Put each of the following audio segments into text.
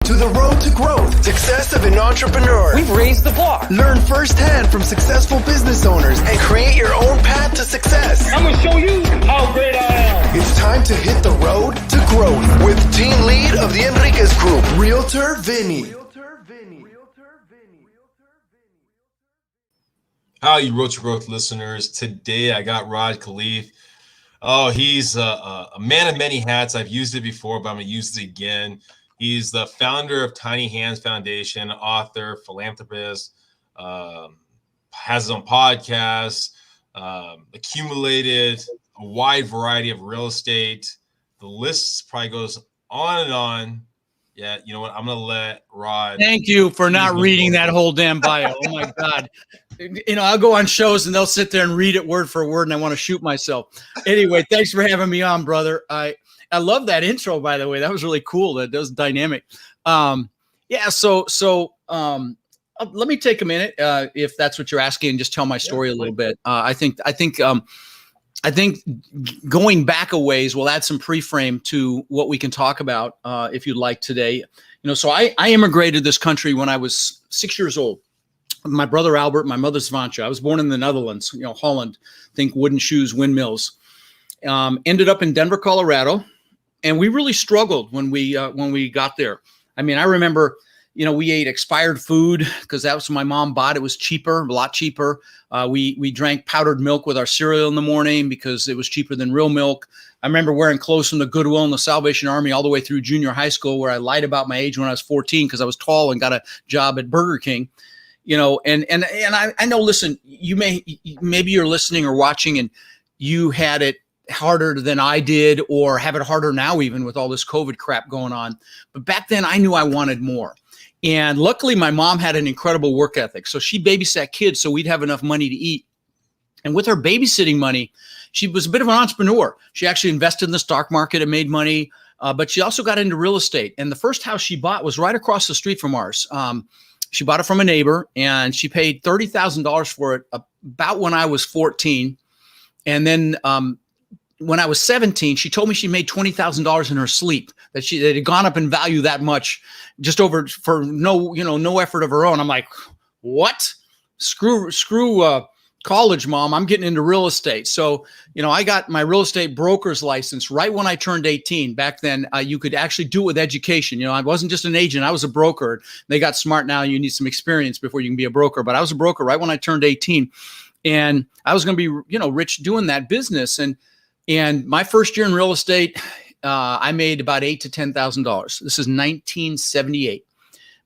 to the road to growth, success of an entrepreneur. We've raised the bar. Learn firsthand from successful business owners and create your own path to success. I'm going to show you how great I am. It's time to hit the road to growth with team lead of the Enriquez Group, Realtor Vinny. Hi, you Road to Growth listeners. Today I got Rod Khleif. Oh, he's a man of many hats. I've used it before, but I'm going to use it again. He's the founder of Tiny Hands Foundation, author, philanthropist, has his own podcast, accumulated a wide variety of real estate. The list probably goes on and on. Yeah, you know what? I'm going to let Rod. Thank you for not reading that whole damn bio. Oh, my God. You know, I'll go on shows and they'll sit there and read it word for word, and I want to shoot myself. Anyway, thanks for having me on, brother. I love that intro, by the way. That was really cool. That was dynamic. So let me take a minute, if that's what you're asking, and just tell my story a little bit. I think going back a ways will add some pre-frame to what we can talk about, if you'd like today. You know, so I immigrated this country when I was 6 years old. My brother Albert, my mother Svantje. I was born in the Netherlands, you know, Holland. Think wooden shoes, windmills. Ended up in Denver, Colorado, and we really struggled when we got there. I mean, I remember, you know, we ate expired food because that was what my mom bought. It was cheaper, a lot cheaper. We drank powdered milk with our cereal in the morning because it was cheaper than real milk. I remember wearing clothes from the Goodwill and the Salvation Army all the way through junior high school, where I lied about my age when I was 14 because I was tall and got a job at Burger King. You know, and I know, listen, maybe you're listening or watching and you had it harder than I did, or have it harder now, even with all this COVID crap going on. But back then I knew I wanted more. And luckily my mom had an incredible work ethic. So she babysat kids so we'd have enough money to eat. And with her babysitting money, she was a bit of an entrepreneur. She actually invested in the stock market and made money, but she also got into real estate. And the first house she bought was right across the street from ours. She bought it from a neighbor, and she paid $30,000 for it about when I was 14. And then when I was 17, she told me she made $20,000 in her sleep, that it had gone up in value that much just over for no effort of her own. I'm like, what? Screw college, Mom. I'm getting into real estate. So, you know, I got my real estate broker's license right when I turned 18. Back then, you could actually do it with education. You know, I wasn't just an agent. I was a broker. They got smart now. You need some experience before you can be a broker. But I was a broker right when I turned 18. And I was going to be, you know, rich doing that business. And my first year in real estate, I made about $8,000 to $10,000. This is 1978.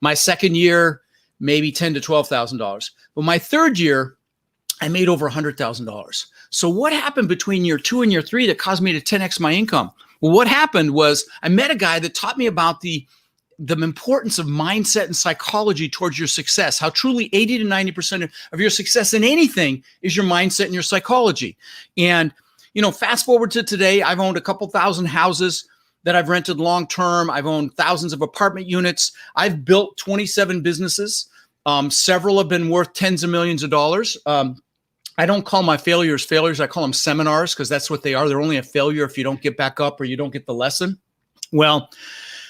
My second year, maybe $10,000 to $12,000. But my third year, I made over $100,000. So what happened between year 2 and year 3 that caused me to 10x my income? Well, what happened was I met a guy that taught me about the importance of mindset and psychology towards your success, how truly 80 to 90% of your success in anything is your mindset and your psychology. And, you know, fast forward to today, I've owned a couple thousand houses that I've rented long-term. I've owned thousands of apartment units. I've built 27 businesses. Several have been worth tens of millions of dollars. I don't call my failures failures. I call them seminars, because that's what they are. They're only a failure if you don't get back up or you don't get the lesson. Well,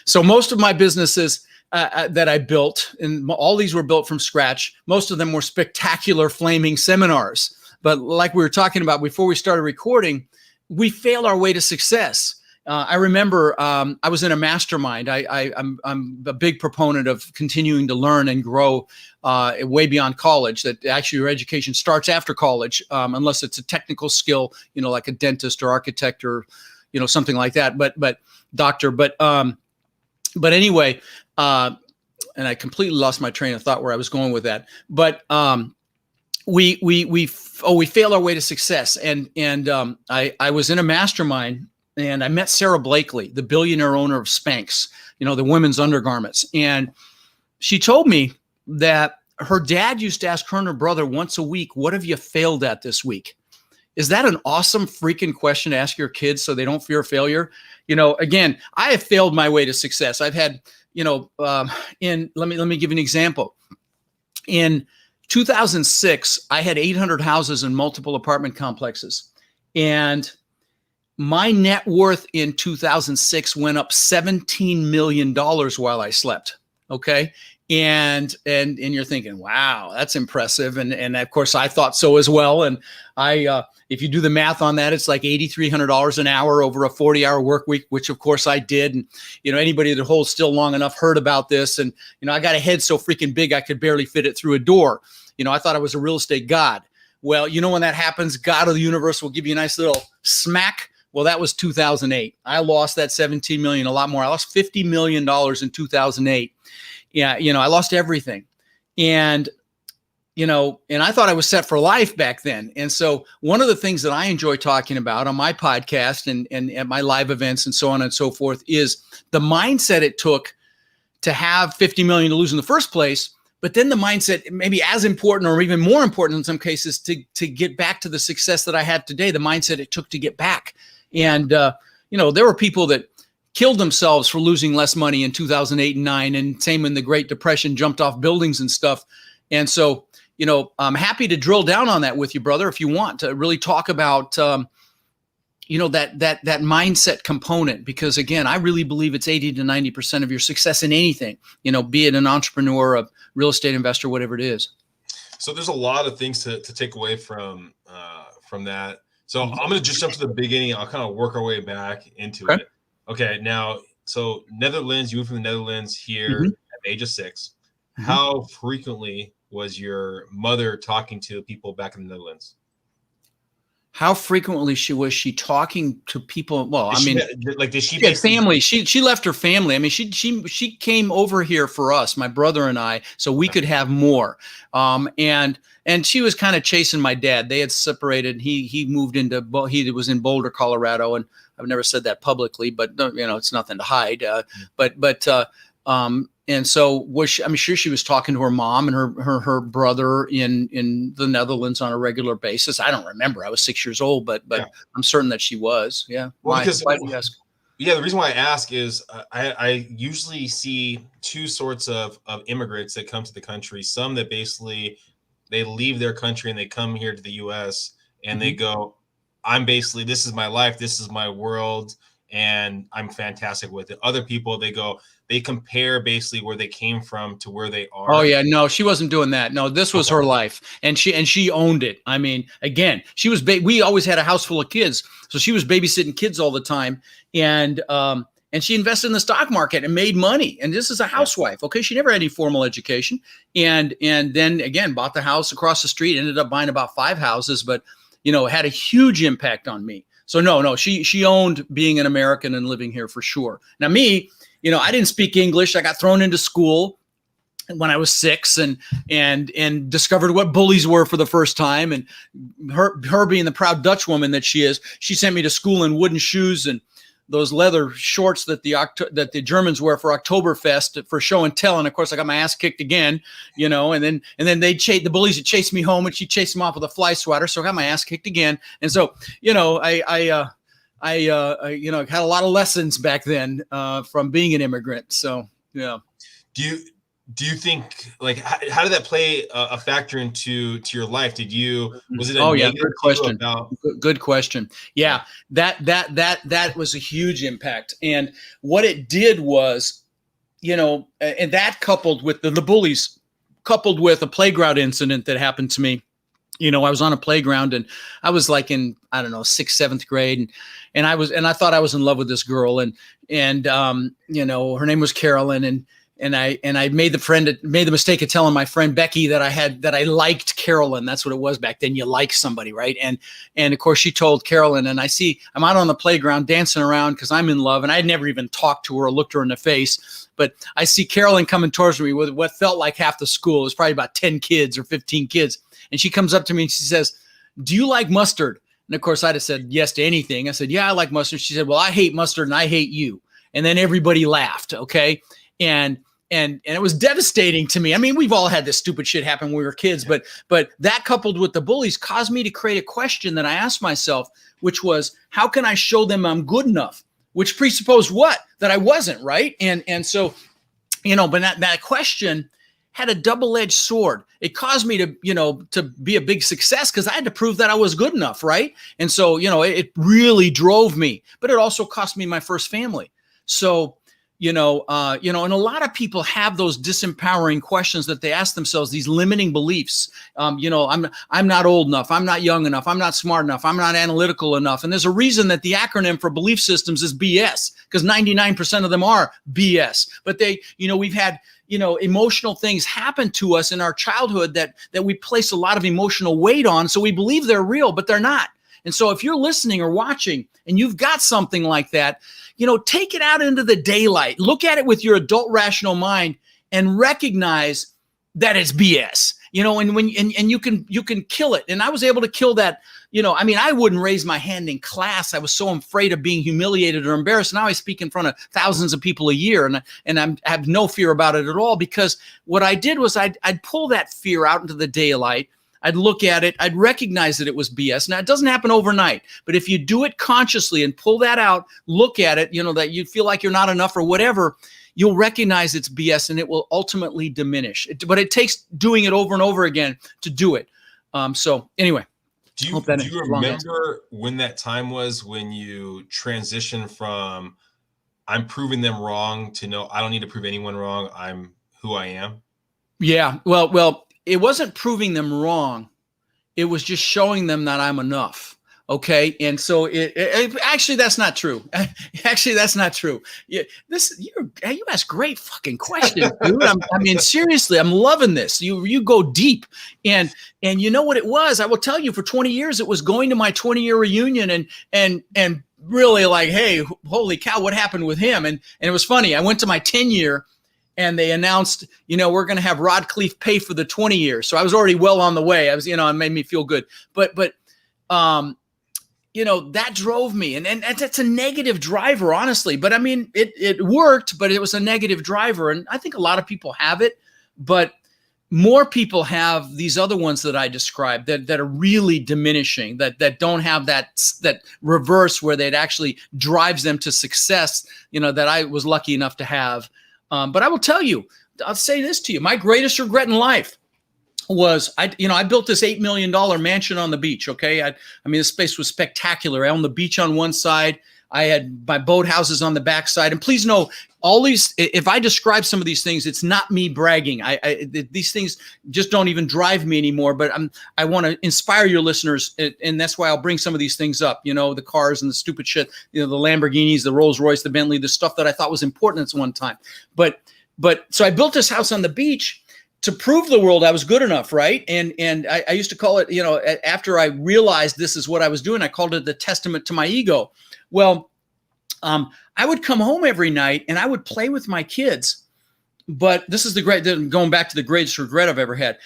so most of my businesses that I built, and all these were built from scratch, most of them were spectacular flaming seminars. But like we were talking about before we started recording, we fail our way to success. I remember I was in a mastermind. I'm a big proponent of continuing to learn and grow way beyond college. That actually your education starts after college, unless it's a technical skill, you know, like a dentist or architect or, you know, something like that. But doctor. But anyway, and I completely lost my train of thought where I was going with that. But we fail our way to success. And I was in a mastermind. And I met Sarah Blakely, the billionaire owner of Spanx, you know, the women's undergarments. And she told me that her dad used to ask her and her brother once a week, what have you failed at this week? Is that an awesome freaking question to ask your kids so they don't fear failure? You know, again, I have failed my way to success. I've had, you know, let me give you an example. In 2006, I had 800 houses in multiple apartment complexes. And my net worth in 2006 went up $17 million while I slept. Okay. And you're thinking, wow, that's impressive. And of course I thought so as well. And if you do the math on that, it's like $8,300 an hour over a 40-hour work week, which of course I did. And, anybody that holds still long enough heard about this. And, I got a head so freaking big, I could barely fit it through a door. I thought I was a real estate god. Well, when that happens, God of the universe will give you a nice little smack. Well, that was 2008. I lost that 17 million, a lot more. I lost $50 million in 2008. Yeah. I lost everything. And, and I thought I was set for life back then. And so one of the things that I enjoy talking about on my podcast and at my live events and so on and so forth is the mindset it took to have 50 million to lose in the first place. But then the mindset, maybe as important or even more important in some cases, to get back to the success that I had today, the mindset it took to get back. And, there were people that killed themselves for losing less money in 2008 and 9, and same in the Great Depression, jumped off buildings and stuff. And so, I'm happy to drill down on that with you, brother, if you want to really talk about, that mindset component, because again, I really believe it's 80 to 90% of your success in anything, be it an entrepreneur, a real estate investor, whatever it is. So there's a lot of things to take away from that. So I'm going to just jump to the beginning. I'll kind of work our way back into it. Okay. Now, so Netherlands, you moved from the Netherlands here at the age of 6. How frequently was your mother talking to people back in the Netherlands? How frequently was she talking to people? Well, did she had family? She left her family. I mean, she came over here for us, my brother and I, so we could have more. And she was kind of chasing my dad. They had separated. He moved he was in Boulder, Colorado, and I've never said that publicly, but it's nothing to hide. And so I'm sure she was talking to her mom and her brother in the Netherlands on a regular basis. I don't remember. I was 6 years old, but yeah. I'm certain that she was. Yeah. Well, why do you ask? Yeah, the reason why I ask is I usually see two sorts of immigrants that come to the country. Some that basically they leave their country and they come here to the U.S. and they go, this is my life, this is my world, and I'm fantastic with it. Other people, they compare basically where they came from to where they are. Oh yeah, no, she wasn't doing that. No, this was her life, and she owned it. I mean, again, she was. We always had a house full of kids, so she was babysitting kids all the time, and she invested in the stock market and made money. And this is a housewife. Okay, she never had any formal education, and then again bought the house across the street. Ended up buying about 5 houses, but had a huge impact on me. So no, she owned being an American and living here for sure. Now me, I didn't speak English. I got thrown into school when I was 6 and discovered what bullies were for the first time. And her being the proud Dutch woman that she is, she sent me to school in wooden shoes and those leather shorts that the Germans wear for Oktoberfest for show and tell. And of course I got my ass kicked again, and then the bullies would chase me home and she chased them off with a fly swatter. So I got my ass kicked again. And so, I had a lot of lessons back then from being an immigrant. So, yeah. Do you think, like, how did that play a factor into your life? Was it good question. Good question. Yeah, that was a huge impact. And what it did was, and that coupled with the bullies, coupled with a playground incident that happened to me. I was on a playground and I was like in, 6th, 7th grade. And I thought I was in love with this girl and her name was Carolyn. And I made the mistake of telling my friend Becky that I liked Carolyn. That's what it was back then. You like somebody, right? And of course she told Carolyn, and I'm out on the playground dancing around because I'm in love, and I'd never even talked to her or looked her in the face. But I see Carolyn coming towards me with what felt like half the school. It was probably about 10 kids or 15 kids. And she comes up to me and she says, "Do you like mustard?" And of course I'd have said yes to anything. I said, "Yeah, I like mustard." She said, "Well, I hate mustard and I hate you." And then everybody laughed. Okay. And it was devastating to me. I mean, we've all had this stupid shit happen when we were kids, but that coupled with the bullies caused me to create a question that I asked myself, which was, how can I show them I'm good enough? Which presupposed what? That I wasn't, right? And so, but that question had a double-edged sword. It caused me to be a big success because I had to prove that I was good enough, right? And so, it really drove me, but it also cost me my first family. So, and a lot of people have those disempowering questions that they ask themselves, these limiting beliefs. I'm not old enough. I'm not young enough. I'm not smart enough. I'm not analytical enough. And there's a reason that the acronym for belief systems is BS, because 99% of them are BS. But we've had, emotional things happen to us in our childhood that we place a lot of emotional weight on. So we believe they're real, but they're not. And so if you're listening or watching and you've got something like that, take it out into the daylight, look at it with your adult rational mind and recognize that it's BS, and you can kill it. And I was able to kill that. I wouldn't raise my hand in class. I was so afraid of being humiliated or embarrassed. Now I speak in front of thousands of people a year, and I have no fear about it at all, because what I did was I'd pull that fear out into the daylight. I'd look at it. I'd recognize that it was BS. Now, it doesn't happen overnight, but if you do it consciously and pull that out, look at it, that you feel like you're not enough or whatever, you'll recognize it's BS, and it will ultimately diminish. But it takes doing it over and over again to do it. So anyway. Do you remember when that time was when you transitioned from I'm proving them wrong to no, I don't need to prove anyone wrong. I'm who I am? Yeah. Well, it wasn't proving them wrong. It was just showing them that I'm enough. Okay. And so actually, that's not true. Actually, that's not true. You ask great fucking questions, dude. Seriously, I'm loving this. You go deep, and you know what it was? I will tell you, for 20 years, it was going to my 20-year reunion and really like, hey, holy cow, what happened with him? And it was funny. I went to my 10-year and they announced, we're going to have Rod Khleif pay for the 20 years. So I was already well on the way. I was, it made me feel good, but that drove me, and that's a negative driver, honestly. But it worked, but it was a negative driver. And I think a lot of people have it, but more people have these other ones that I described that are really diminishing, that don't have that reverse where it actually drives them to success, that I was lucky enough to have. But I will tell you, I'll say this to you. My greatest regret in life was I built this $8 million mansion on the beach. Okay. This space was spectacular. I owned the beach on one side. I had my boathouses on the backside. And please know, all these, if I describe some of these things, it's not me bragging. These things just don't even drive me anymore, but I want to inspire your listeners. And that's why I'll bring some of these things up, the cars and the stupid shit, the Lamborghinis, the Rolls Royce, the Bentley, the stuff that I thought was important at one time. But so I built this house on the beach to prove the world I was good enough, right? And I used to call it, after I realized this is what I was doing, I called it the testament to my ego. Well, I would come home every night and I would play with my kids, but this is going back to the greatest regret I've ever had.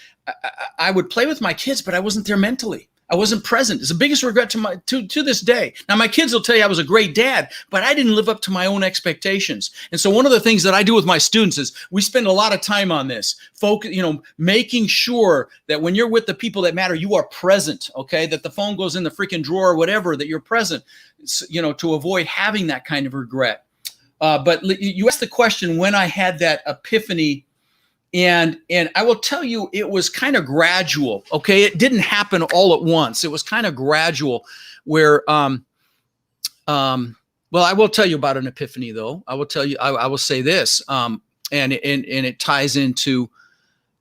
I would play with my kids, but I wasn't there mentally. I wasn't present. It's the biggest regret to this day. Now, my kids will tell you I was a great dad, but I didn't live up to my own expectations. And so one of the things that I do with my students is we spend a lot of time on this, making sure that when you're with the people that matter, you are present, okay? That the phone goes in the freaking drawer or whatever, that you're present, to avoid having that kind of regret. But you asked the question when I had that epiphany. And I will tell you, it was kind of gradual. Okay. It didn't happen all at once. It was kind of gradual where, well, I will tell you about an epiphany though. I will tell you, I will say this, and it ties into,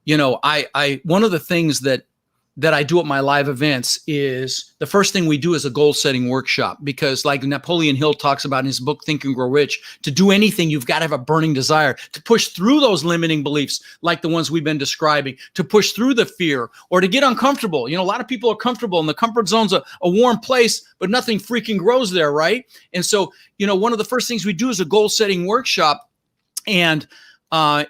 one of the things that I do at my live events is the first thing we do is a goal setting workshop, because like Napoleon Hill talks about in his book, Think and Grow Rich, to do anything, you've got to have a burning desire to push through those limiting beliefs, like the ones we've been describing, to push through the fear or to get uncomfortable. A lot of people are comfortable and the comfort zone's a warm place, but nothing freaking grows there. Right. And so, one of the first things we do is a goal setting workshop, and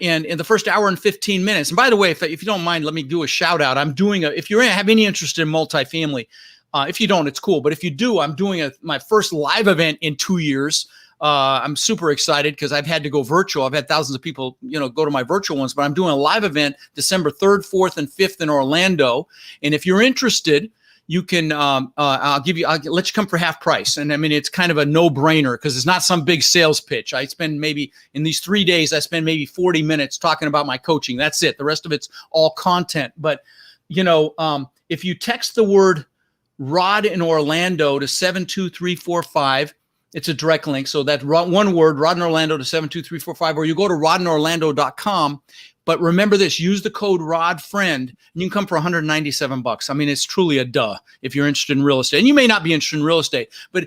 in the first hour and 15 minutes. And by the way, if you don't mind, let me do a shout out. I'm doing if you have any interest in multifamily, if you don't, it's cool. But if you do, I'm doing my first live event in 2 years. I'm super excited because I've had to go virtual. I've had thousands of people, go to my virtual ones, but I'm doing a live event December 3rd, 4th, and 5th in Orlando. And if you're interested, you can, I'll let you come for half price. And it's kind of a no-brainer because it's not some big sales pitch. I spend maybe in these 3 days, I spend maybe 40 minutes talking about my coaching. That's it. The rest of it's all content. But, if you text the word Rod in Orlando to 72345, It's a direct link. So that one word, Rod in Orlando to 72345, or you go to rodinorlando.com. But remember this, use the code RODFRIEND and you can come for $197. I mean, it's truly a duh if you're interested in real estate. And you may not be interested in real estate, but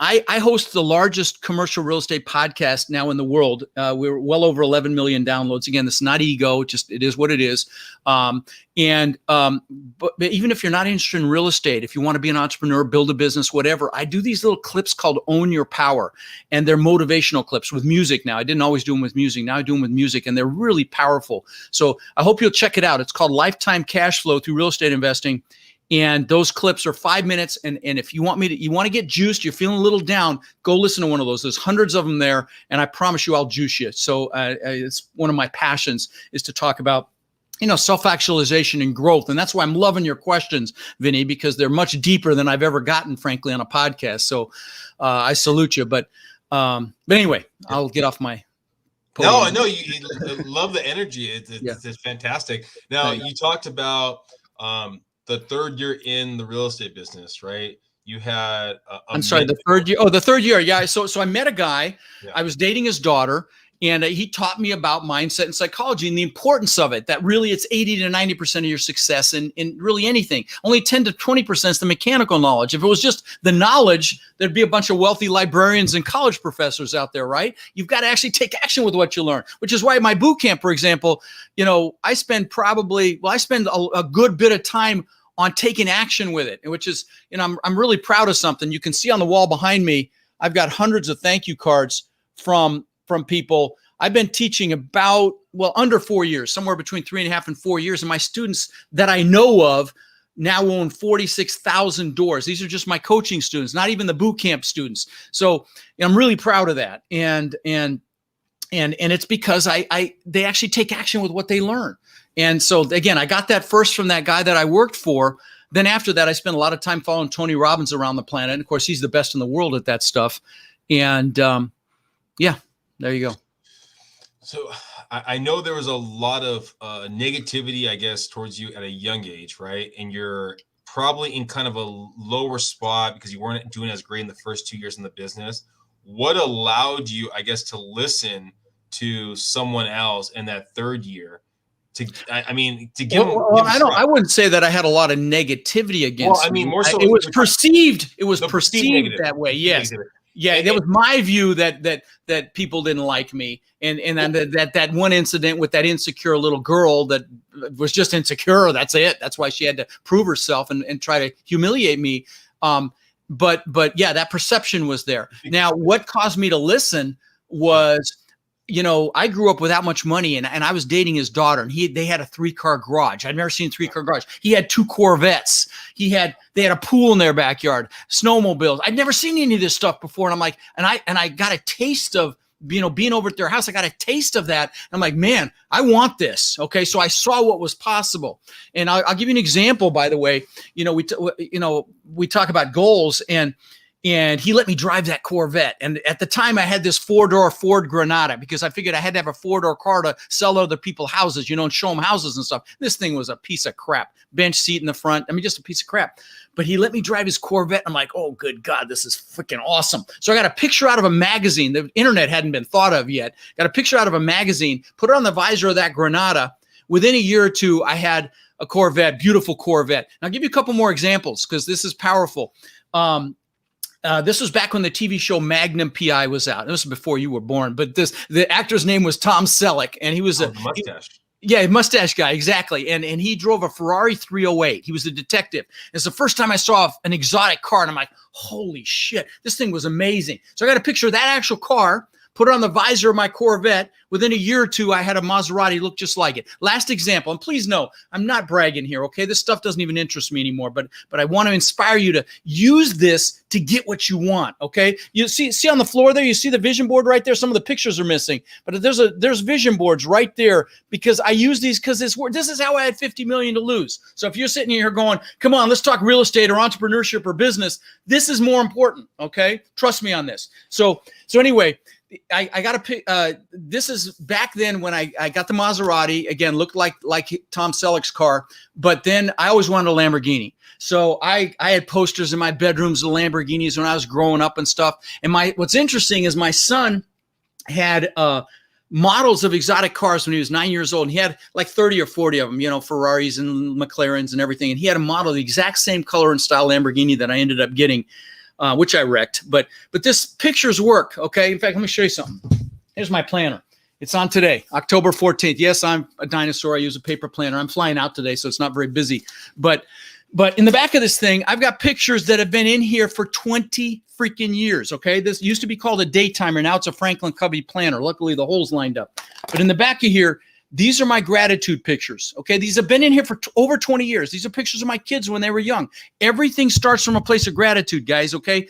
I host the largest commercial real estate podcast now in the world. We're well over 11 million downloads. Again, this is not ego, just it is what it is. But even if you're not interested in real estate, if you want to be an entrepreneur, build a business, whatever, I do these little clips called Own Your Power. And they're motivational clips with music now. I didn't always do them with music. Now I do them with music, and they're really powerful. So I hope you'll check it out. It's called Lifetime Cash Flow Through Real Estate Investing. And those clips are 5 minutes. And if you want to get juiced, you're feeling a little down, go listen to one of those. There's hundreds of them there. And I promise you, I'll juice you. So it's one of my passions is to talk about, self-actualization and growth. And that's why I'm loving your questions, Vinny, because they're much deeper than I've ever gotten, frankly, on a podcast. So I salute you. But anyway, I'll get off my podium. No, I know you love the energy. It's fantastic. Now, you talked about the third year in the real estate business, right? You had the third year. Oh, the third year. Yeah. So I met a guy. Yeah. I was dating his daughter, and he taught me about mindset and psychology and the importance of it, that really it's 80 to 90% of your success in really anything. Only 10 to 20% is the mechanical knowledge. If it was just the knowledge, there'd be a bunch of wealthy librarians and college professors out there, right? You've got to actually take action with what you learn, which is why my boot camp, for example, I spend a good bit of time on taking action with it, which is, I'm really proud of something. You can see on the wall behind me, I've got hundreds of thank you cards from people. I've been teaching about, under 4 years, somewhere between 3.5 and 4 years. And my students that I know of now own 46,000 doors. These are just my coaching students, not even the boot camp students. So I'm really proud of that. And it's because they actually take action with what they learn. And so again, I got that first from that guy that I worked for. Then after that, I spent a lot of time following Tony Robbins around the planet. And of course, he's the best in the world at that stuff. And there you go. So I know there was a lot of negativity, I guess, towards you at a young age, right? And you're probably in kind of a lower spot because you weren't doing as great in the first 2 years in the business. What allowed you, I guess, to listen to someone else in that third year? To give I wouldn't say that I had a lot of negativity against. More so, it was perceived. It was perceived that way. Yes. Negative. Yeah, that was my view that people didn't like me, and then that one incident with that insecure little girl that was just insecure. That's it. That's why she had to prove herself and try to humiliate me. But yeah, that perception was there. Now, what caused me to listen was, I grew up without much money, and I was dating his daughter, and they had a 3-car garage. I'd never seen a 3-car garage. He had 2 Corvettes. They had a pool in their backyard, snowmobiles. I'd never seen any of this stuff before. And I'm like, and I got a taste of, being over at their house. I got a taste of that. I'm like, man, I want this. Okay. So I saw what was possible. And I'll give you an example, by the way. We talk about goals, and he let me drive that Corvette. And at the time, I had this 4-door Ford Granada because I figured I had to have a 4-door car to sell other people houses, and show them houses and stuff. This thing was a piece of crap. Bench seat in the front. Just a piece of crap. But he let me drive his Corvette. I'm like, oh, good God, this is freaking awesome. So I got a picture out of a magazine. The internet hadn't been thought of yet. Got a picture out of a magazine, put it on the visor of that Granada. Within a year or two, I had a Corvette, beautiful Corvette. And I'll give you a couple more examples because this is powerful. This was back when the TV show Magnum PI was out. This was before you were born, but the actor's name was Tom Selleck, and he was a mustache. Mustache guy, exactly. And he drove a Ferrari 308. He was a detective. It's the first time I saw an exotic car, and I'm like, holy shit, this thing was amazing. So I got a picture of that actual car, put it on the visor of my Corvette. Within a year or two, I had a Maserati look just like it. Last example, and please know, I'm not bragging here, okay? This stuff doesn't even interest me anymore, but I want to inspire you to use this to get what you want, okay? You see on the floor there, you see the vision board right there? Some of the pictures are missing, but there's vision boards right there because I use these because this is how I had $50 million to lose. So if you're sitting here going, come on, let's talk real estate or entrepreneurship or business, this is more important, okay? Trust me on this. So anyway, I got to pick. This is back then when I got the Maserati. Again, looked like Tom Selleck's car, but then I always wanted a Lamborghini. So I had posters in my bedrooms of Lamborghinis when I was growing up and stuff. And what's interesting is my son had models of exotic cars when he was 9 years old. And he had like 30 or 40 of them, Ferraris and McLarens and everything. And he had a model, the exact same color and style Lamborghini that I ended up getting, which I wrecked. But this pictures work, okay? In fact, let me show you something. Here's my planner. It's on today, October 14th. Yes, I'm a dinosaur. I use a paper planner. I'm flying out today, so it's not very busy. But in the back of this thing, I've got pictures that have been in here for 20 freaking years, okay? This used to be called a daytimer. Now it's a Franklin Covey planner. Luckily, the hole's lined up. But in the back of here, these are my gratitude pictures, okay? These have been in here for over 20 years. These are pictures of my kids when they were young. Everything starts from a place of gratitude, guys, okay?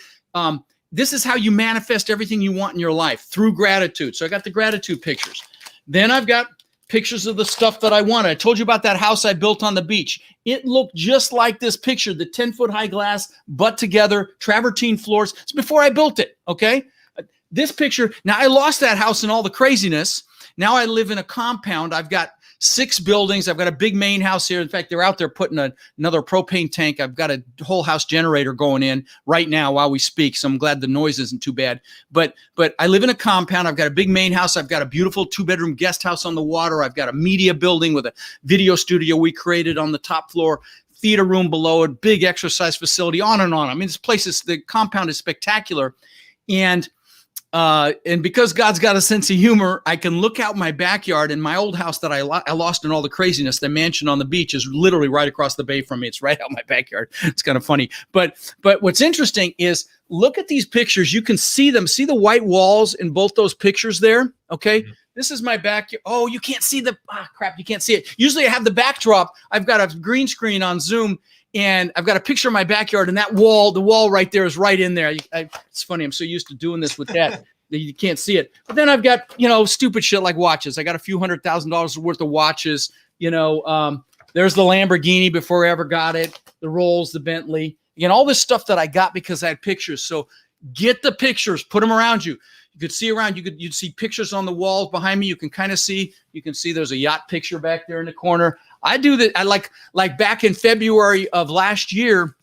This is how you manifest everything you want in your life, through gratitude. So I got the gratitude pictures. Then I've got pictures of the stuff that I wanted. I told you about that house I built on the beach. It looked just like this picture, the 10-foot high glass, butt together, travertine floors. It's before I built it, okay? This picture, now I lost that house and all the craziness. Now I live in a compound. I've got 6 buildings. I've got a big main house here. In fact, they're out there putting another propane tank. I've got a whole house generator going in right now while we speak. So I'm glad the noise isn't too bad. But I live in a compound. I've got a big main house. I've got a beautiful 2-bedroom guest house on the water. I've got a media building with a video studio we created on the top floor, theater room below it, big exercise facility, on and on. I mean, the compound is spectacular. And because God's got a sense of humor, I can look out my backyard, and my old house that I lost in all the craziness, the mansion on the beach, is literally right across the bay from me. It's right out my backyard. It's kind of funny. But what's interesting is, look at these pictures. You can see them. See the white walls in both those pictures there? Okay. Mm-hmm. This is my backyard. Oh, you can't see crap. You can't see it. Usually I have the backdrop. I've got a green screen on Zoom, and I've got a picture of my backyard, and the wall right there is right in there. It's funny. I'm so used to doing this with that that you can't see it. But then I've got, stupid shit like watches. I got a few $100,000 worth of watches. There's the Lamborghini before I ever got it, the Rolls, the Bentley, all this stuff that I got because I had pictures. So get the pictures, put them around you. You could see around, you'd see pictures on the walls behind me. You can see there's a yacht picture back there in the corner. I do that. I like back in February of last year,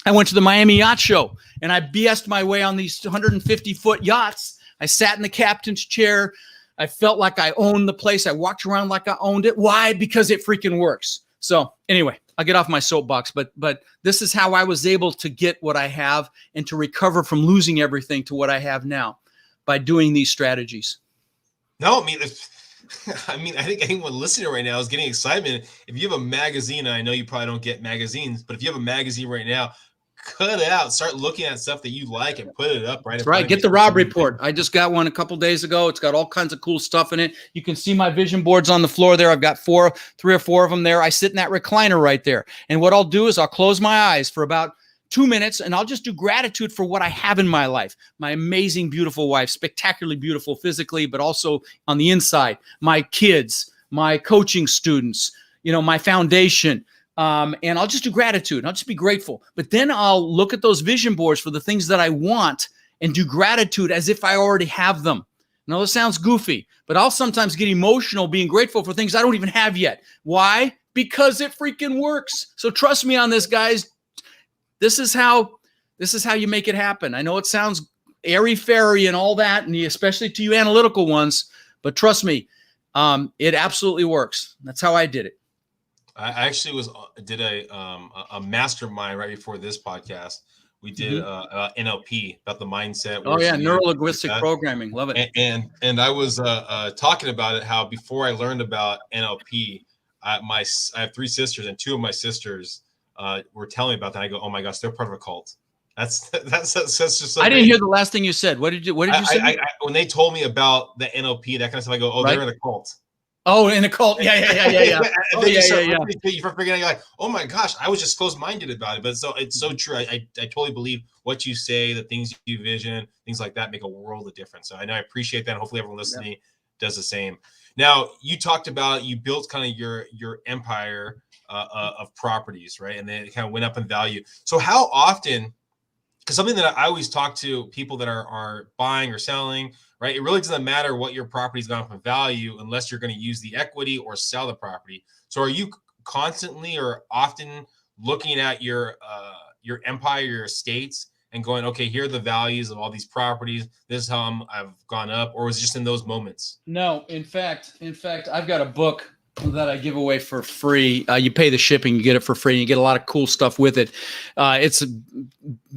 I went to the Miami Yacht Show, and I BS'd my way on these 150-foot yachts. I sat in the captain's chair. I felt like I owned the place. I walked around like I owned it. Why? Because it freaking works. So anyway, I'll get off my soapbox, but this is how I was able to get what I have and to recover from losing everything to what I have now, by doing these strategies. No, I think anyone listening right now is getting excitement. If you have a magazine, and I know you probably don't get magazines, but if you have a magazine right now, cut it out. Start looking at stuff that you like and put it up. That's right. Get the Rob Report. I just got one a couple days ago. It's got all kinds of cool stuff in it. You can see my vision boards on the floor there. I've got 3 or 4 of them there. I sit in that recliner right there. And what I'll do is I'll close my eyes for about 2 minutes, and I'll just do gratitude for what I have in my life. My amazing, beautiful wife, spectacularly beautiful physically, but also on the inside. My kids, my coaching students, my foundation. And I'll just do gratitude. I'll just be grateful. But then I'll look at those vision boards for the things that I want and do gratitude as if I already have them. Now, this sounds goofy, but I'll sometimes get emotional being grateful for things I don't even have yet. Why? Because it freaking works. So trust me on this, guys. This is how you make it happen. I know it sounds airy-fairy and all that, and especially to you analytical ones, but trust me, it absolutely works. That's how I did it. I actually did a mastermind right before this podcast. We did NLP, about the mindset. Oh yeah, neuro-linguistic programming. Love it. And I was talking about it, how before I learned about NLP, I have 3 sisters, and 2 of my sisters were telling me about that. I go, oh my gosh, they're part of a cult. That's just so I didn't hear the last thing you said. What did you say? When they told me about the NLP, that kind of stuff, I go, oh, they're in a cult. Oh, in a cult. Yeah. Oh, yeah. You for figuring out, you're like, oh my gosh, I was just closed-minded about it. But it's so true. I totally believe what you say, the things you vision, things like that make a world of difference. So I know I appreciate that. Hopefully everyone listening does the same. Now, you talked about, you built kind of your empire of properties, right? And then it kind of went up in value. So how often because something that I always talk to people that are buying or selling, right? It really doesn't matter what your property's gone up in value unless you're going to use the equity or sell the property. So are you constantly or often looking at your empire, your estates, and going, okay, here are the values of all these properties. This is how I've gone up, or was it just in those moments? No, in fact, I've got a book that I give away for free. You pay the shipping, you get it for free, and you get a lot of cool stuff with it. It's a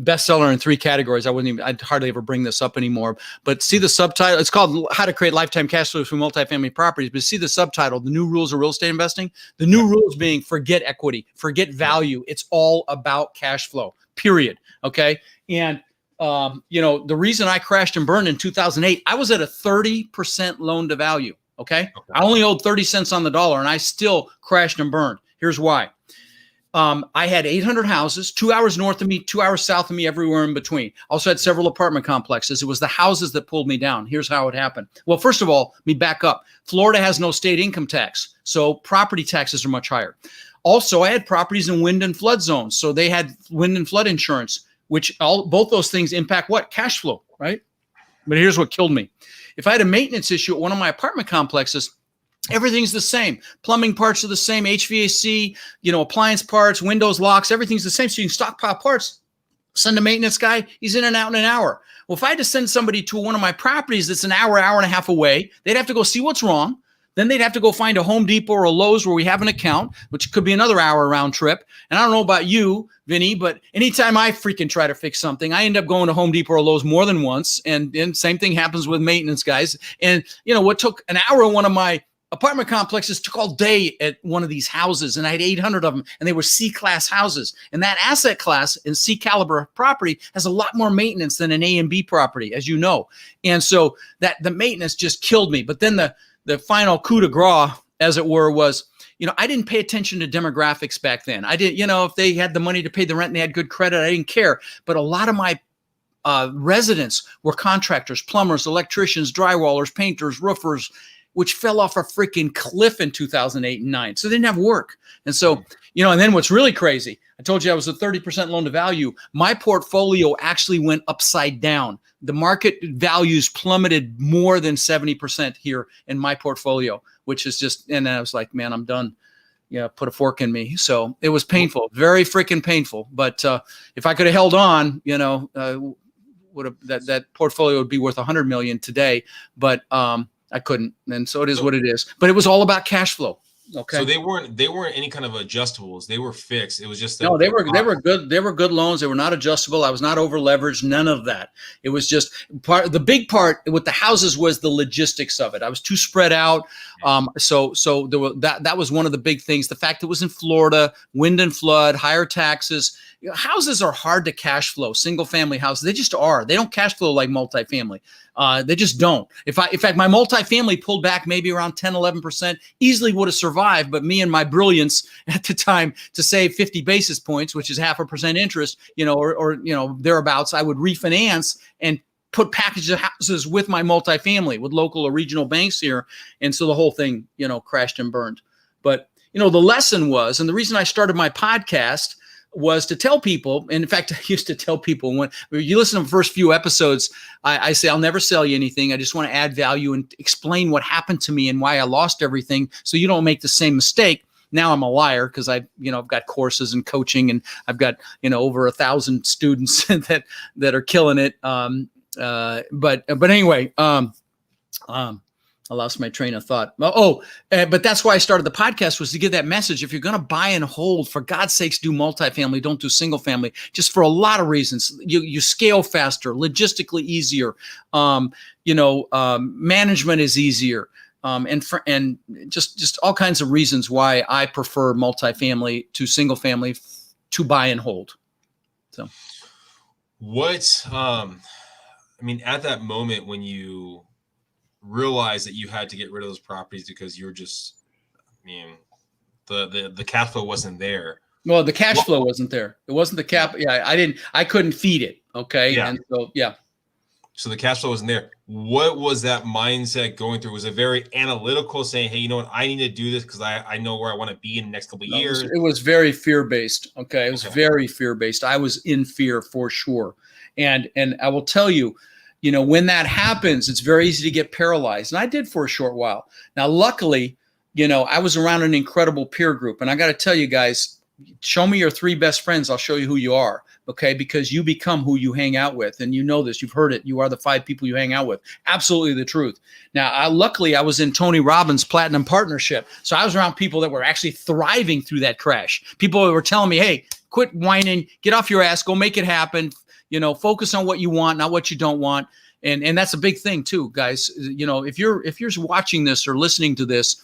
bestseller in 3 categories. I'd hardly ever bring this up anymore, but see the subtitle. It's called How to Create Lifetime Cash Flows from Multifamily Properties. But see the subtitle, The New Rules of Real Estate Investing. The new rules being forget equity, forget value. It's all about cash flow, period. Okay. And the reason I crashed and burned in 2008, I was at a 30% loan to value. Okay. I only owed 30 cents on the dollar and I still crashed and burned. Here's why. I had 800 houses, 2 hours north of me, 2 hours south of me, everywhere in between. Also had several apartment complexes. It was the houses that pulled me down. Here's how it happened. Well, first of all, let me back up. Florida has no state income tax, so property taxes are much higher. Also, I had properties in wind and flood zones, so they had wind and flood insurance, which both those things impact what? Cash flow, right? But here's what killed me. If I had a maintenance issue at one of my apartment complexes, everything's the same. Plumbing parts are the same, HVAC, appliance parts, windows, locks, everything's the same. So you can stockpile parts, send a maintenance guy, he's in and out in an hour. Well, if I had to send somebody to one of my properties that's an hour and a half away, they'd have to go see what's wrong. Then they'd have to go find a Home Depot or a Lowe's where we have an account, which could be another hour round trip. And I don't know about you, Vinny, but anytime I freaking try to fix something, I end up going to Home Depot or Lowe's more than once. And same thing happens with maintenance guys. And, what took an hour in one of my apartment complexes took all day at one of these houses. And I had 800 of them, and they were C-class houses. And that asset class in C-caliber property has a lot more maintenance than an A and B property, as you know. And so the maintenance just killed me. But then the final coup de grace, as it were, was, I didn't pay attention to demographics back then. I didn't, if they had the money to pay the rent and they had good credit, I didn't care. But a lot of my residents were contractors, plumbers, electricians, drywallers, painters, roofers, which fell off a freaking cliff in 2008 and 9. So they didn't have work. And so, and then what's really crazy, I told you I was a 30% loan to value. My portfolio actually went upside down. The market values plummeted more than 70% here in my portfolio, which is just, and I was like, man, I'm done. Put a fork in me. So it was painful, very freaking painful. But if I could have held on, that portfolio would be worth 100 million today. But I couldn't. And so it is what it is. But it was all about cash flow. Okay. So they weren't any kind of adjustables. They were fixed. It was just no. They were good. They were good loans. They were not adjustable. I was not over leveraged. None of that. It was just the big part with the houses was the logistics of it. I was too spread out. So there were, that was one of the big things. The fact it was in Florida, wind and flood, higher taxes. Houses are hard to cash flow. Single family houses, they just are. They don't cash flow like multifamily. They just don't. In fact, my multifamily pulled back maybe around 10, 11%, easily would have survived. But me and my brilliance at the time to save 50 basis points, which is 0.5% interest, or thereabouts, I would refinance and put packages of houses with my multifamily with local or regional banks here. And so the whole thing, crashed and burned. But, the lesson was, and the reason I started my podcast was to tell people, and in fact, I used to tell people when you listen to the first few episodes, I say, I'll never sell you anything. I just want to add value and explain what happened to me and why I lost everything so you don't make the same mistake. Now I'm a liar because I've got courses and coaching and I've got, over 1,000 students that are killing it. But anyway, I lost my train of thought. But that's why I started the podcast, was to give that message. If you're going to buy and hold, for God's sakes, do multifamily, don't do single family, just for a lot of reasons. You scale faster, logistically easier. Management is easier. And just all kinds of reasons why I prefer multifamily to single family to buy and hold. So what, at that moment when you realize that you had to get rid of those properties because you're just, the cash flow wasn't there. Well, the cash flow wasn't there. It wasn't the cap. Yeah, I couldn't feed it. Okay. Yeah. And so, yeah. So the cash flow wasn't there. What was that mindset going through? Was it very analytical, saying, hey, you know what, I need to do this because I know where I want to be in the next couple of years? It was very fear-based. Okay. It was very fear-based. I was in fear for sure. And I will tell you, when that happens, it's very easy to get paralyzed. And I did for a short while. Now, luckily, I was around an incredible peer group. And I got to tell you guys, show me your 3 best friends. I'll show you who you are. Okay. Because you become who you hang out with. And you know this, you've heard it. You are the 5 people you hang out with. Absolutely the truth. Now, luckily I was in Tony Robbins' Platinum Partnership. So I was around people that were actually thriving through that crash. People were telling me, hey, quit whining, get off your ass, go make it happen. Focus on what you want, not what you don't want. And that's a big thing too, guys. If you're watching this or listening to this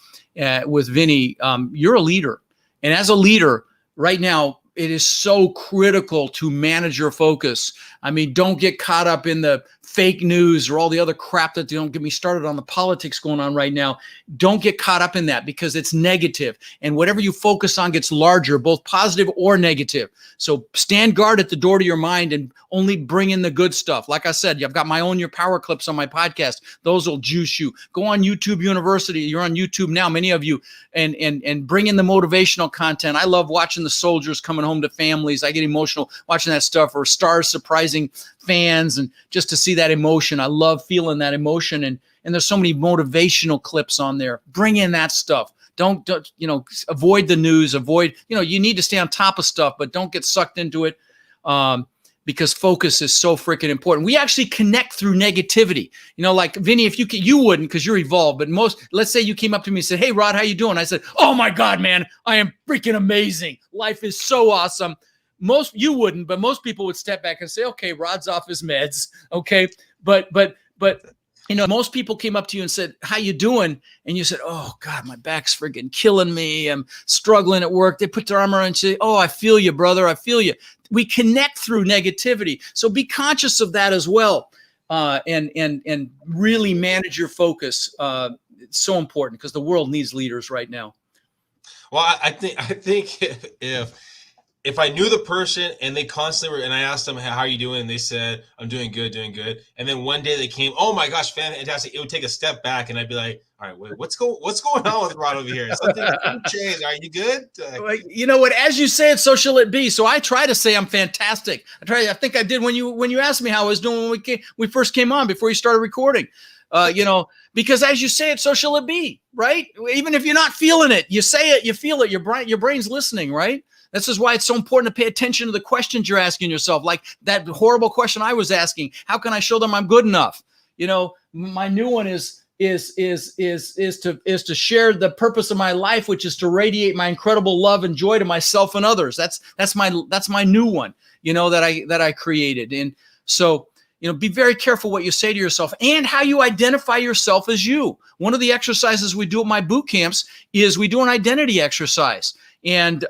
with Vinny, you're a leader. And as a leader right now, it is so critical to manage your focus. I mean, don't get caught up in the fake news or all the other crap that don't get me started on the politics going on right now. Don't get caught up in that because it's negative. And whatever you focus on gets larger, both positive or negative. So stand guard at the door to your mind and only bring in the good stuff. Like I said, I've got my Own Your Power clips on my podcast. Those will juice you. Go on YouTube University. You're on YouTube now, many of you, and bring in the motivational content. I love watching the soldiers coming home to families. I get emotional watching that stuff, or stars surprising fans, and just to see that emotion. I love feeling that emotion. And there's so many motivational clips on there. Bring in that stuff. Don't avoid the news, you need to stay on top of stuff, but don't get sucked into it. Because focus is so freaking important. We actually connect through negativity. Like Vinny, if you wouldn't, because you're evolved, but let's say you came up to me and said, hey, Rod, how you doing? I said, oh my God, man, I am freaking amazing. Life is so awesome. You wouldn't, but most people would step back and say, okay, Rod's off his meds. Okay. But most people came up to you and said, how you doing? And you said, oh God, my back's freaking killing me. I'm struggling at work. They put their arm around and say, oh, I feel you, brother. I feel you. We connect through negativity. So be conscious of that as well. And really manage your focus. It's so important because the world needs leaders right now. Well, I think if I knew the person and they constantly were, and I asked them, how are you doing? And they said, I'm doing good. And then one day they came, oh my gosh, fantastic. It would take a step back and I'd be like, all right, wait, what's going on with Rod over here? Something changed. Are you good? You know what, as you say it, so shall it be. So I try to say I'm fantastic. I think I did when you asked me how I was doing when we first came on before you started recording. Because as you say it, so shall it be, right? Even if you're not feeling it, you say it, you feel it, your brain's listening, right? This is why it's so important to pay attention to the questions you're asking yourself. Like that horrible question I was asking, how can I show them I'm good enough? My new one is to share the purpose of my life, which is to radiate my incredible love and joy to myself and others. That's my new one, that I created. And so, be very careful what you say to yourself and how you identify yourself as you. One of the exercises we do at my boot camps is we do an identity exercise. And,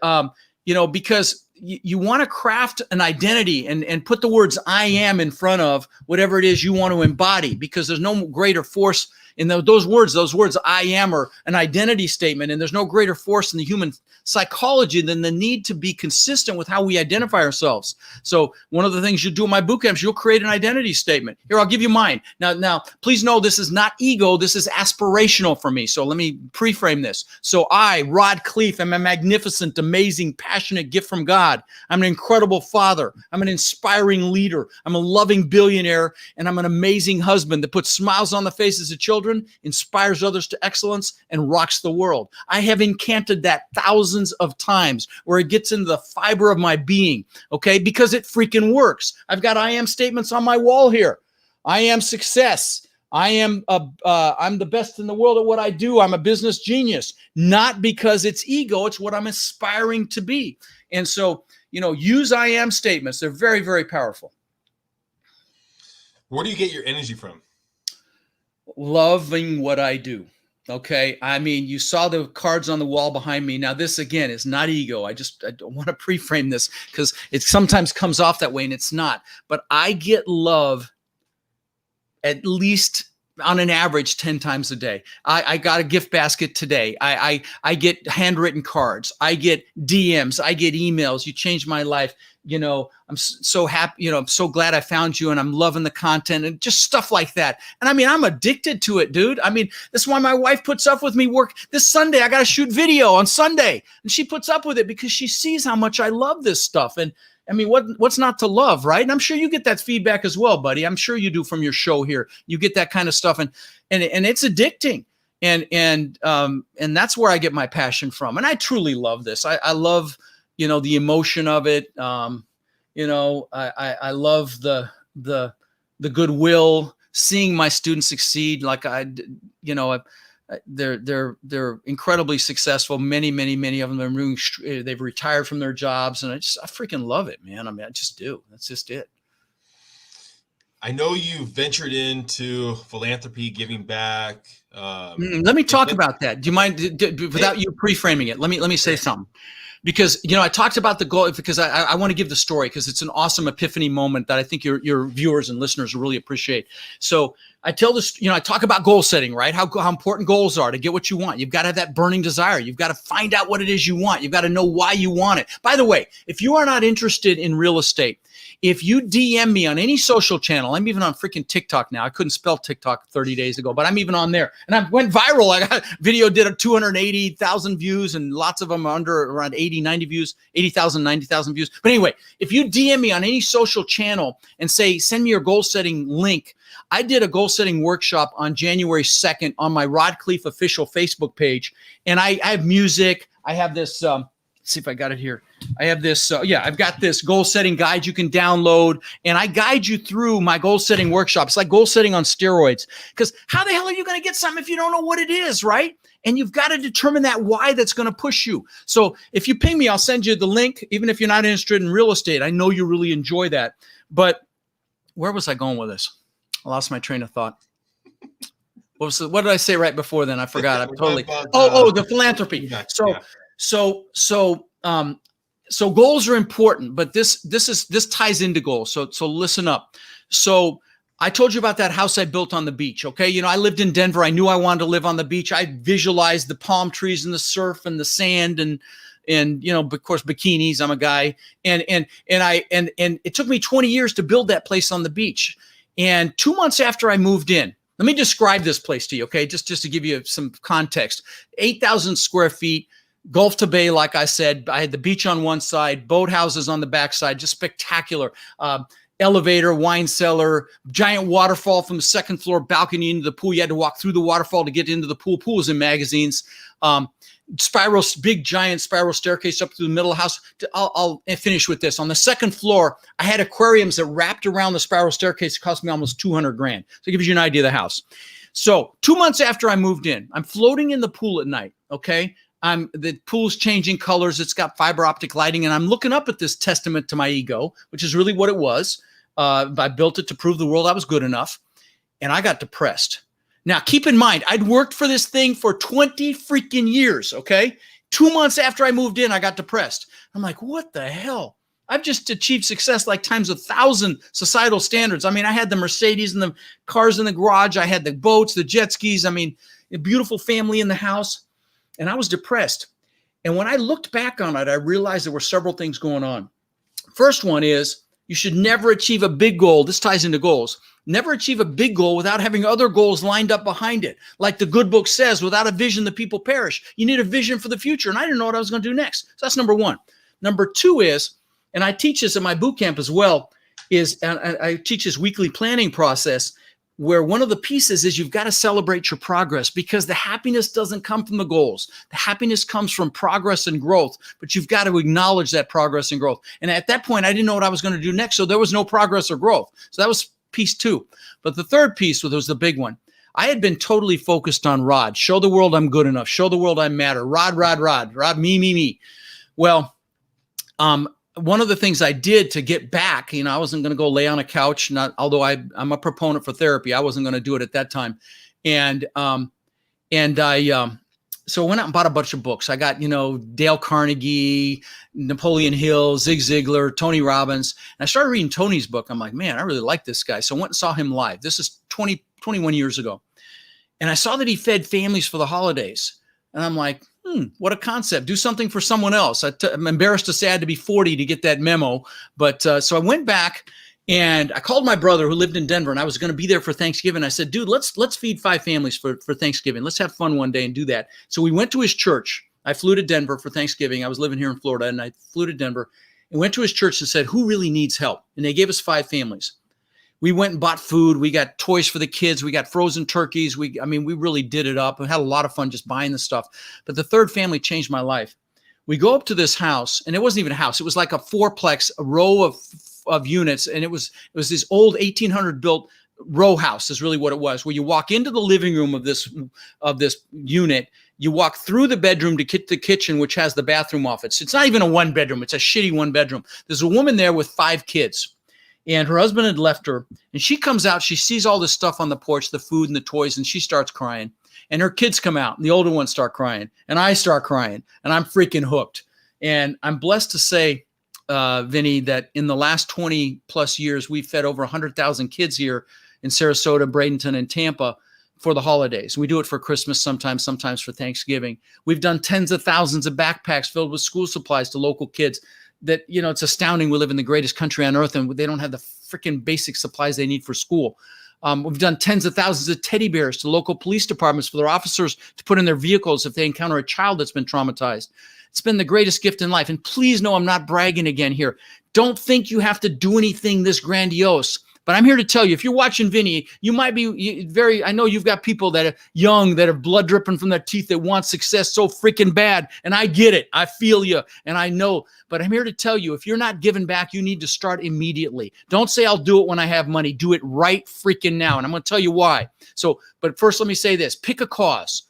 because you want to craft an identity and put the words I am in front of whatever it is you want to embody, because there's no greater force in those words I am are an identity statement. And there's no greater force in the human psychology than the need to be consistent with how we identify ourselves. So one of the things you do in my boot camps, you'll create an identity statement. Here, I'll give you mine. Now, please know this is not ego. This is aspirational for me. So let me pre-frame this. So I, Rod Khleif, am a magnificent, amazing, passionate gift from God. I'm an incredible father. I'm an inspiring leader. I'm a loving billionaire, and I'm an amazing husband that puts smiles on the faces of children, inspires others to excellence, and rocks the world. I have incanted that thousands of times where it gets into the fiber of my being, okay? Because it freaking works. I've got I am statements on my wall here. I am success. I'm the best in the world at what I do. I'm a business genius. Not because it's ego, it's what I'm aspiring to be. And so, use I am statements. They're very, very powerful. Where do you get your energy from? Loving what I do. Okay. I mean, you saw the cards on the wall behind me. Now, this again is not ego. I don't want to pre-frame this because it sometimes comes off that way and it's not. But I get love at least on an average 10 times a day. I got a gift basket today. I get handwritten cards. I get DMs. I get emails. You changed my life. I'm so happy. I'm so glad I found you and I'm loving the content and just stuff like that. And I mean, I'm addicted to it, dude. I mean, that's why my wife puts up with me work this Sunday. I got to shoot video on Sunday and she puts up with it because she sees how much I love this stuff. And, I mean, what's not to love, right? And I'm sure you get that feedback as well, buddy. I'm sure you do from your show here. You get that kind of stuff, and it's addicting. And that's where I get my passion from. And I truly love this. I love, the emotion of it. I love the goodwill, seeing my students succeed. Like they're incredibly successful. Many of them they've retired from their jobs, and I freaking love it, man. I mean, I just do. That's just it. I know you ventured into philanthropy, giving back. Let me talk about that. Do you mind, without you pre-framing it? Let me say something, because I talked about the goal, because I want to give the story, because it's an awesome epiphany moment that I think your viewers and listeners will really appreciate. So I tell this, I talk about goal setting, right? How important goals are to get what you want. You've got to have that burning desire. You've got to find out what it is you want. You've got to know why you want it. By the way, if you are not interested in real estate, if you DM me on any social channel, I'm even on freaking TikTok now. I couldn't spell TikTok 30 days ago, but I'm even on there. And I went viral. I got video, did a 280,000 views, and lots of them are under around 80, 90 views, 80,000, 90,000 views. But anyway, if you DM me on any social channel and say, send me your goal setting link, I did a goal setting workshop on January 2nd on my Rod Khleif official Facebook page. And I have music. I have this, let's see if I got it here. I have this, I've got this goal setting guide you can download, and I guide you through my goal setting workshop. It's like goal setting on steroids, because how the hell are you going to get something if you don't know what it is, right? And you've got to determine that why that's going to push you. So if you ping me, I'll send you the link, even if you're not interested in real estate. I know you really enjoy that. But where was I going with this? I lost my train of thought. What did I say right before then? I forgot. I'm totally. The philanthropy. So goals are important, but this ties into goals. So listen up. So I told you about that house I built on the beach. Okay. I lived in Denver. I knew I wanted to live on the beach. I visualized the palm trees and the surf and the sand and of course, bikinis. I'm a guy. And it took me 20 years to build that place on the beach. And 2 months after I moved in, let me describe this place to you. Okay. Just to give you some context, 8,000 square feet, Gulf to Bay. Like I said, I had the beach on one side, boat houses on the backside, just spectacular. Elevator, wine cellar, giant waterfall from the second floor balcony into the pool. You had to walk through the waterfall to get into the pool. Pool was in magazines. Big giant spiral staircase up through the middle of the house. I'll finish with this. On the second floor, I had aquariums that wrapped around the spiral staircase. It cost me almost $200,000. So it gives you an idea of the house. So 2 months after I moved in, I'm floating in the pool at night. Okay. The pool's changing colors. It's got fiber optic lighting, and I'm looking up at this testament to my ego, which is really what it was. I built it to prove the world I was good enough, and I got depressed. Now, keep in mind, I'd worked for this thing for 20 freaking years. Okay. 2 months after I moved in, I got depressed. I'm like, what the hell? I've just achieved success like times 1,000 societal standards. I mean, I had the Mercedes and the cars in the garage. I had the boats, the jet skis. I mean, a beautiful family in the house. And I was depressed. And when I looked back on it, I realized there were several things going on. First one is you should never achieve a big goal. This ties into goals. Never achieve a big goal without having other goals lined up behind it. Like the good book says, without a vision, the people perish. You need a vision for the future. And I didn't know what I was going to do next. So that's number one. Number two is, and I teach this at my boot camp as well, I teach this weekly planning process, where one of the pieces is you've got to celebrate your progress, because the happiness doesn't come from the goals. The happiness comes from progress and growth, but you've got to acknowledge that progress and growth. And at that point, I didn't know what I was going to do next. So there was no progress or growth. So that was piece two. But the third piece was the big one. I had been totally focused on Rod. Show the world I'm good enough. Show the world I matter. Rod, me. Well, one of the things I did to get back, I wasn't going to go lay on a couch, although I'm a proponent for therapy. I wasn't going to do it at that time. And I so I went out and bought a bunch of books. I got, Dale Carnegie, Napoleon Hill, Zig Ziglar, Tony Robbins. And I started reading Tony's book. I'm like, man, I really like this guy. So I went and saw him live. This is 21 years ago. And I saw that he fed families for the holidays. And I'm like, what a concept. Do something for someone else. I'm embarrassed to say I had to be 40 to get that memo. But so I went back and I called my brother who lived in Denver, and I was going to be there for Thanksgiving. I said, dude, let's feed 5 families for Thanksgiving. Let's have fun one day and do that. So we went to his church. I flew to Denver for Thanksgiving. I was living here in Florida, and I flew to Denver. and went to his church and said, who really needs help? And they gave us 5 families. We went and bought food. We got toys for the kids. We got frozen turkeys. We really did it up. We had a lot of fun just buying the stuff. But the 3rd family changed my life. We go up to this house, and it wasn't even a house. It was like a 4-plex, a row of units. And it was this old 1800 built row house is really what it was, where you walk into the living room of this unit. You walk through the bedroom to get the kitchen, which has the bathroom off it. So it's not even a 1-bedroom. It's a shitty 1-bedroom. There's a woman there with 5 kids. And her husband had left her, and she comes out, she sees all this stuff on the porch, the food and the toys, and she starts crying. And her kids come out, and the older ones start crying, and I start crying, and I'm freaking hooked. And I'm blessed to say, Vinny, that in the last 20 plus years, we've fed over 100,000 kids here in Sarasota, Bradenton, and Tampa for the holidays. We do it for Christmas sometimes for Thanksgiving. We've done tens of thousands of backpacks filled with school supplies to local kids. That, it's astounding. We live in the greatest country on earth, and they don't have the freaking basic supplies they need for school. We've done tens of thousands of teddy bears to local police departments for their officers to put in their vehicles if they encounter a child that's been traumatized. It's been the greatest gift in life. And please know I'm not bragging again here. Don't think you have to do anything this grandiose. But I'm here to tell you, if you're watching Vinny, you might be I know you've got people that are young, that have blood dripping from their teeth, that want success so freaking bad. And I get it. I feel you. And I know. But I'm here to tell you, if you're not giving back, you need to start immediately. Don't say, I'll do it when I have money. Do it right freaking now. And I'm going to tell you why. But first, let me say this. Pick a cause.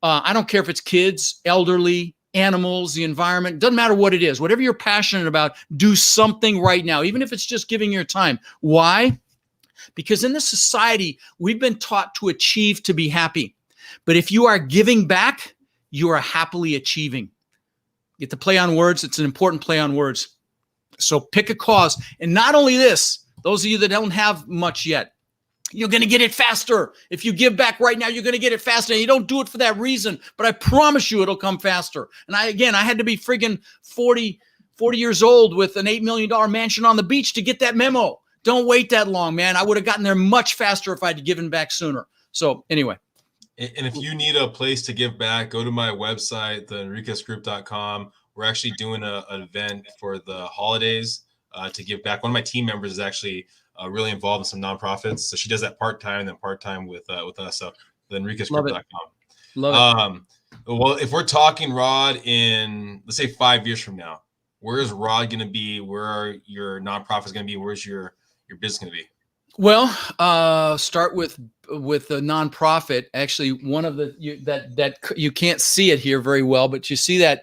I don't care if it's kids, elderly, animals, the environment. Doesn't matter what it is. Whatever you're passionate about, do something right now, even if it's just giving your time. Why? Because in this society, we've been taught to achieve to be happy. But if you are giving back, you are happily achieving. Get the play on words. It's an important play on words. So pick a cause. And not only this, those of you that don't have much yet, you're going to get it faster. If you give back right now, you're going to get it faster. And you don't do it for that reason, but I promise you it'll come faster. And I had to be friggin' 40 years old with an $8 million mansion on the beach to get that memo. Don't wait that long, man. I would have gotten there much faster if I'd given back sooner. So anyway. And if you need a place to give back, go to my website, theenriquezgroup.com. We're actually doing an event for the holidays to give back. One of my team members is actually really involved in some nonprofits. So she does that part-time and then part-time with us. So theenriquezgroup.com. Love it. Well, if we're talking Rod in, let's say 5 years from now, where is Rod going to be? Where are your nonprofits going to be? Where's your business going to be? Well, start with the nonprofit. Actually, one of that you can't see it here very well, but you see that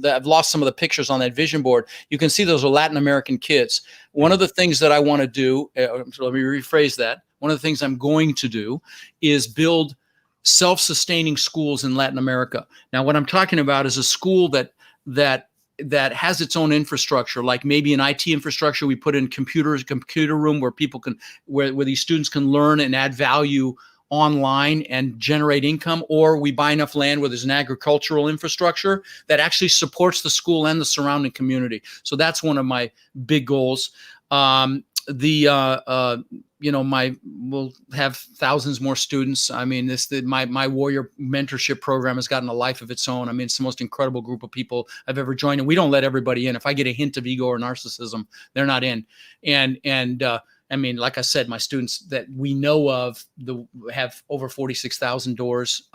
I've lost some of the pictures on that vision board. You can see those are Latin American kids. One of the things that I want to do, so let me rephrase that. One of the things I'm going to do is build self-sustaining schools in Latin America. Now, what I'm talking about is a school that has its own infrastructure, like maybe an IT infrastructure. We put in computer room where people can, where these students can learn and add value online and generate income, or we buy enough land where there's an agricultural infrastructure that actually supports the school and the surrounding community. So that's one of my big goals. We'll have thousands more students. I mean, my warrior mentorship program has gotten a life of its own. I mean, it's the most incredible group of people I've ever joined, and we don't let everybody in. If I get a hint of ego or narcissism, they're not in. And I mean, like I said, my students that we know of have over 46,000 doors,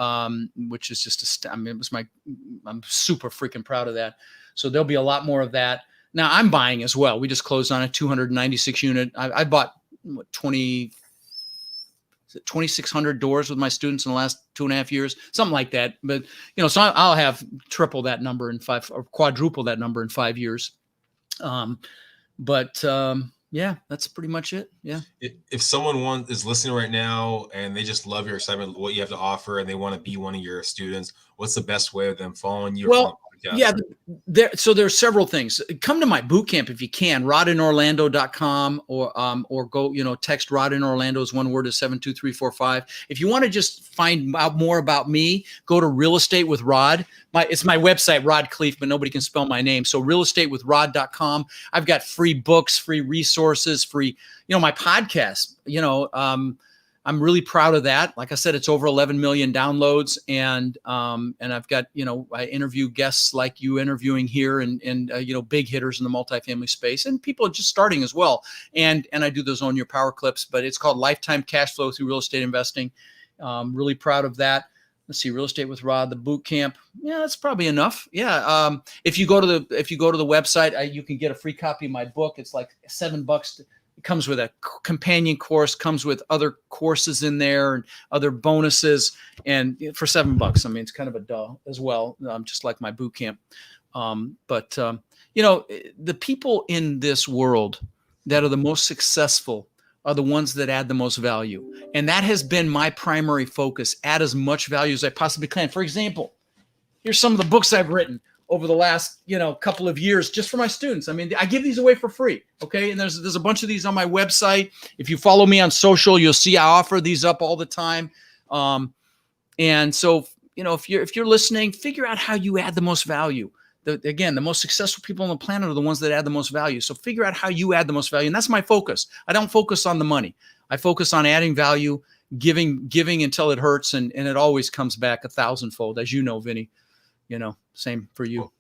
which is just I'm super freaking proud of that. So there'll be a lot more of that. Now I'm buying as well. We just closed on a 296 unit. I bought 2,600 doors with my students in the last 2.5 years, something like that. But, so I'll have triple that number in 5 or quadruple that number in 5 years. Yeah, that's pretty much it. Yeah. If someone is listening right now and they just love your excitement, what you have to offer, and they want to be one of your students, what's the best way of them following you? Well, yeah, so there's several things. Come to my boot camp if you can, rodinorlando.com, or go, text Rod in Orlando is one word to 72345. If you want to just find out more about me, go to Real Estate with Rod. It's my website, Rod Khleif, but nobody can spell my name. So realestatewithrod.com. I've got free books, free resources, free, my podcast, I'm really proud of that. Like I said, it's over 11 million downloads, and I've got, I interview guests like you interviewing here, and big hitters in the multifamily space, and people just starting as well. And I do those Own Your Power clips, but it's called Lifetime Cash Flow Through Real Estate Investing. Really proud of that. Let's see, Real Estate with Rod, the boot camp. Yeah, that's probably enough. Yeah. If you go to the website, you can get a free copy of my book. It's like $7. It comes with a companion course, comes with other courses in there and other bonuses, and for $7. I mean, it's kind of a duh as well, just like my boot camp. But the people in this world that are the most successful are the ones that add the most value. And that has been my primary focus, add as much value as I possibly can. For example, here's some of the books I've written over the last, couple of years just for my students. I mean, I give these away for free. Okay. And there's a bunch of these on my website. If you follow me on social, you'll see I offer these up all the time. And so, if you're listening, figure out how you add the most value. The most successful people on the planet are the ones that add the most value. So figure out how you add the most value. And that's my focus. I don't focus on the money. I focus on adding value, giving until it hurts. And it always comes back 1,000-fold, as you know, Vinny. Same for you.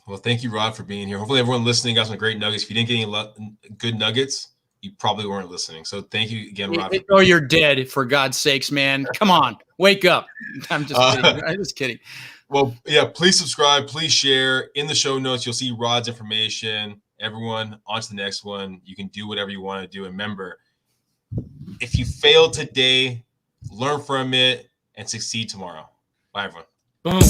Well, thank you, Rod, for being here. Hopefully everyone listening got some great nuggets. If you didn't get any good nuggets, you probably weren't listening. So thank you again, Rod. Or you're dead, for God's sakes, man. Come on, wake up. I'm just kidding. I'm just kidding. Well, yeah, please subscribe. Please share. In the show notes, you'll see Rod's information. Everyone, on to the next one. You can do whatever you want to do. And remember, if you failed today, learn from it and succeed tomorrow. Bye, everyone. Boom.